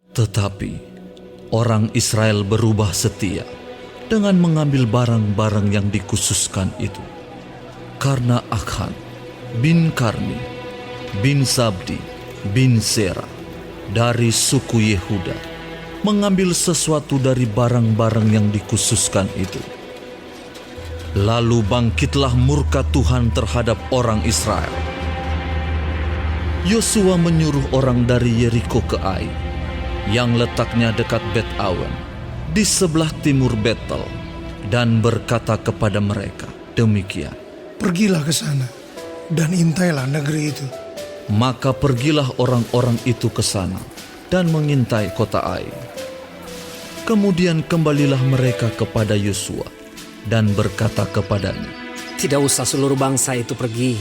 Tetapi orang Israel berubah setia dengan mengambil barang-barang yang dikhususkan itu. Karena Akhan bin Karmi bin Zabdi bin Zera dari suku Yehuda mengambil sesuatu dari barang-barang yang dikhususkan itu. Lalu bangkitlah murka Tuhan terhadap orang Israel. Yosua menyuruh orang dari Yeriko ke Ai, yang letaknya dekat Bet-awen, di sebelah timur Betel, dan berkata kepada mereka demikian, "Pergilah ke sana dan intailah negeri itu." Maka pergilah orang-orang itu ke sana dan mengintai kota Ai. Kemudian kembalilah mereka kepada Yosua dan berkata kepadanya, "Tidak usah seluruh bangsa itu pergi.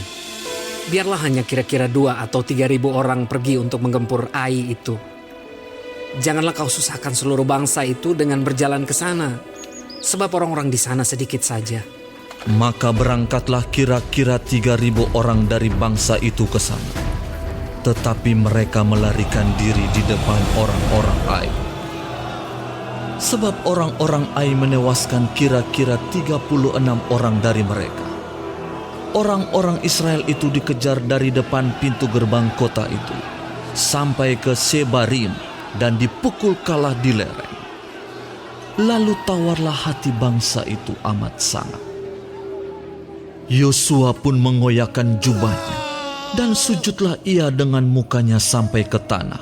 Biarlah hanya kira-kira 2 atau 3.000 orang pergi untuk menggempur Ai itu. Janganlah kau susahkan seluruh bangsa itu dengan berjalan ke sana, sebab orang-orang di sana sedikit saja." Maka berangkatlah kira-kira 3.000 orang dari bangsa itu ke sana. Tetapi mereka melarikan diri di depan orang-orang Ai. Sebab orang-orang Ai menewaskan kira-kira 36 orang dari mereka. Orang-orang Israel itu dikejar dari depan pintu gerbang kota itu sampai ke Sebarim dan dipukul kalah di lereng. Lalu tawarlah hati bangsa itu amat sangat. Yosua pun mengoyakkan jubahnya, dan sujudlah ia dengan mukanya sampai ke tanah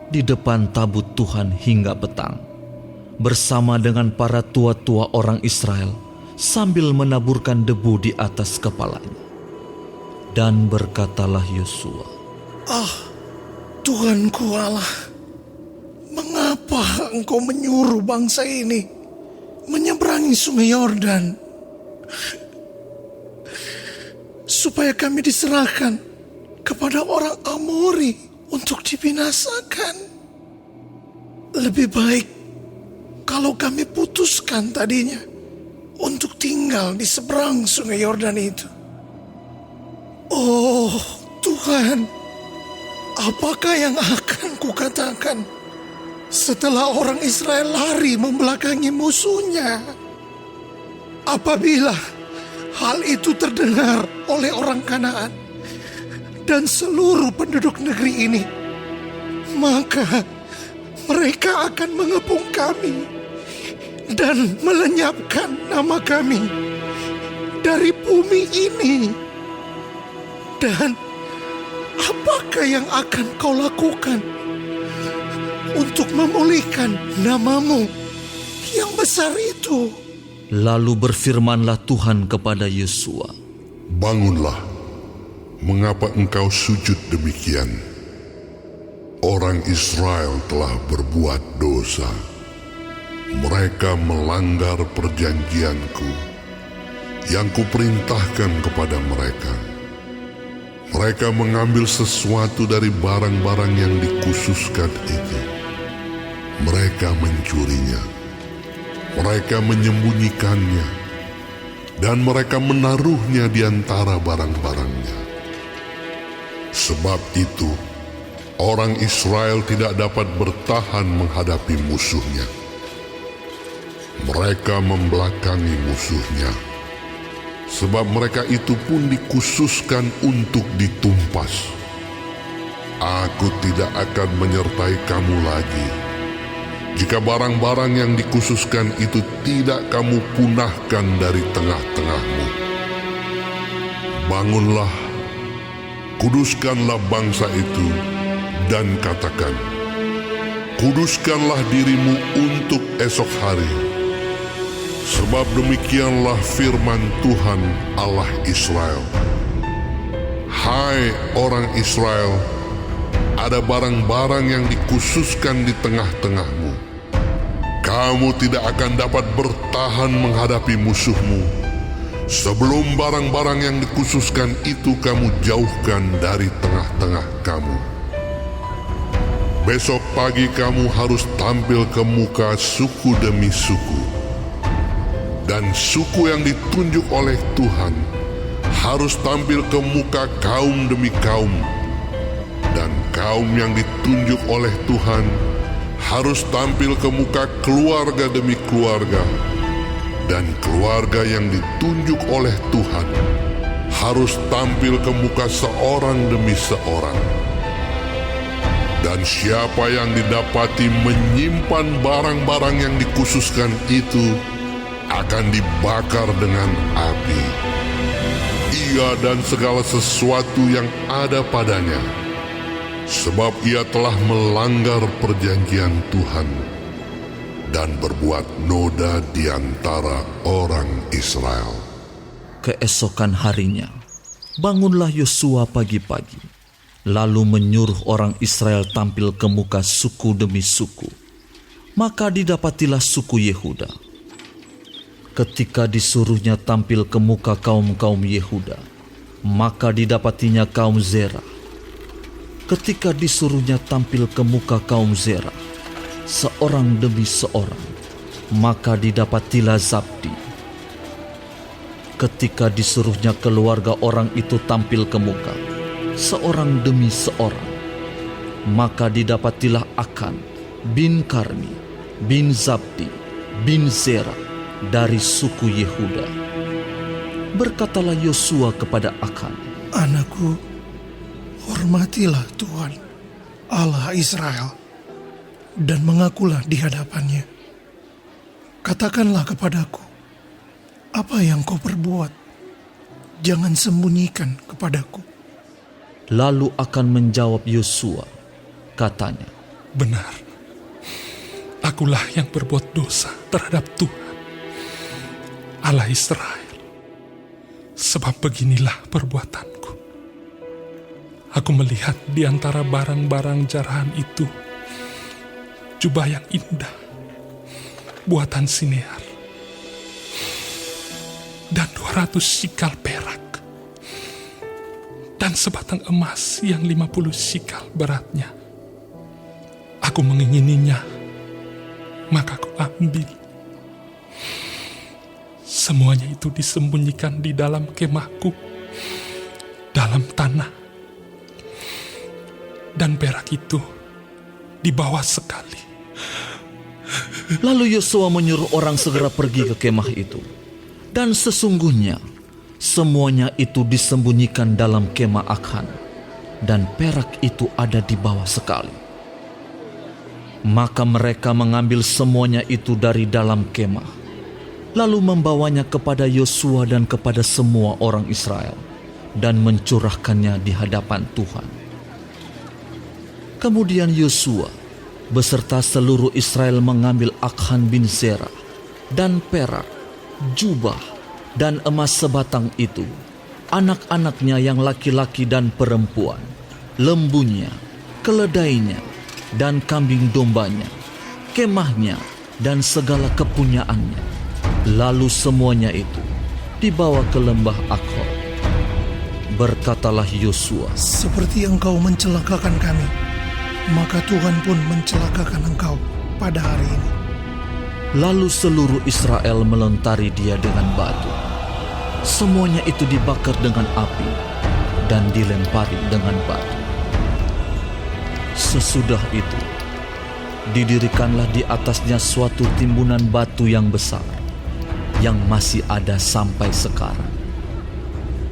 di depan tabut Tuhan hingga petang, bersama dengan para tua-tua orang Israel sambil menaburkan debu di atas kepalanya. Dan berkatalah Yosua, Tuhanku Allah, mengapa engkau menyuruh bangsa ini menyeberangi sungai Yordan supaya kami diserahkan kepada orang Amori untuk dibinasakan? Lebih baik kalau kami putuskan tadinya untuk tinggal di seberang sungai Yordan itu. Oh Tuhan, apakah yang akan kukatakan setelah orang Israel lari membelakangi musuhnya? Apabila hal itu terdengar oleh orang Kanaan dan seluruh penduduk negeri ini, maka mereka akan mengepung kami dan melenyapkan nama kami dari bumi ini. Dan apakah yang akan kau lakukan untuk memulihkan namamu yang besar itu? Lalu berfirmanlah Tuhan kepada Yosua, "Bangunlah, mengapa engkau sujud demikian? Orang Israel telah berbuat dosa. Mereka melanggar perjanjianku yang kuperintahkan kepada mereka. Mereka mengambil sesuatu dari barang-barang yang dikhususkan itu. Mereka mencurinya. Mereka menyembunyikannya. Dan mereka menaruhnya di antara barang-barangnya. Sebab itu, orang Israel tidak dapat bertahan menghadapi musuhnya. Mereka membelakangi musuhnya, sebab mereka itu pun dikhususkan untuk ditumpas. Aku tidak akan menyertai kamu lagi, jika barang-barang yang dikhususkan itu tidak kamu punahkan dari tengah-tengahmu. Bangunlah, kuduskanlah bangsa itu, dan katakan, kuduskanlah dirimu untuk esok hari. Sebab demikianlah firman Tuhan Allah Israel. Hai orang Israel, ada barang-barang yang dikhususkan di tengah-tengahmu. Kamu tidak akan dapat bertahan menghadapi musuhmu sebelum barang-barang yang dikhususkan itu kamu jauhkan dari tengah-tengah kamu. Besok pagi kamu harus tampil ke muka suku demi suku. Dan suku yang ditunjuk oleh Tuhan harus tampil ke muka kaum demi kaum. Dan kaum yang ditunjuk oleh Tuhan harus tampil ke muka keluarga demi keluarga, dan keluarga yang ditunjuk oleh Tuhan harus tampil ke muka seorang demi seorang. Dan siapa yang didapati menyimpan barang-barang yang dikhususkan itu akan dibakar dengan api. Ia dan segala sesuatu yang ada padanya, sebab ia telah melanggar perjanjian Tuhan dan berbuat noda di antara orang Israel. Keesokan harinya, bangunlah Yosua pagi-pagi, lalu menyuruh orang Israel tampil ke muka suku demi suku. Maka didapatilah suku Yehuda. Ketika disuruhnya tampil ke muka kaum-kaum Yehuda, maka didapatinya kaum Zerah. Ketika disuruhnya tampil ke muka kaum Zerah, seorang demi seorang, maka didapatilah Zabdi. Ketika disuruhnya keluarga orang itu tampil ke muka, seorang demi seorang, maka didapatilah Akan bin Karmi bin Zabdi bin Zerah dari suku Yehuda. Berkatalah Yosua kepada Akan, Anakku, hormatilah Tuhan, Allah Israel, dan mengakulah di hadapannya. Katakanlah kepadaku, apa yang kau perbuat, jangan sembunyikan kepadaku. Lalu Akan menjawab Yosua, katanya, Benar, akulah yang berbuat dosa terhadap Tuhan, Allah Israel. Sebab beginilah perbuatanku. Aku melihat di antara barang-barang jarahan itu jubah yang indah, buatan Sinear, dan 200 sikal perak, dan sebatang emas yang 50 sikal beratnya. Aku mengingininya, maka aku ambil. Semuanya itu disembunyikan di dalam kemahku, dalam tanah. Dan perak itu dibawa sekali. Lalu Yosua menyuruh orang segera pergi ke kemah itu. Dan sesungguhnya semuanya itu disembunyikan dalam kemah Akan, dan perak itu ada di bawah sekali. Maka mereka mengambil semuanya itu dari dalam kemah, lalu membawanya kepada Yosua dan kepada semua orang Israel, dan mencurahkannya di hadapan Tuhan. Kemudian Yosua beserta seluruh Israel mengambil Akhan bin Zerah dan perak, jubah, dan emas sebatang itu, anak-anaknya yang laki-laki dan perempuan, lembunya, keledainya, dan kambing dombanya, kemahnya, dan segala kepunyaannya. Lalu semuanya itu dibawa ke lembah Akhor. Berkatalah Yosua, Seperti engkau mencelakakan kami, maka Tuhan pun mencelakakan engkau pada hari ini. lalu seluruh Israel melentari dia dengan batu. Semuanya itu dibakar dengan api dan dilempari dengan batu. Sesudah itu, didirikanlah di atasnya suatu timbunan batu yang besar, yang masih ada sampai sekarang.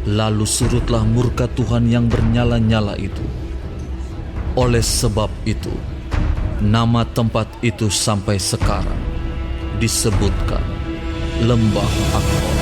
Lalu surutlah murka Tuhan yang bernyala-nyala itu. Oleh sebab itu, nama tempat itu sampai sekarang disebutkan Lembah Akhor.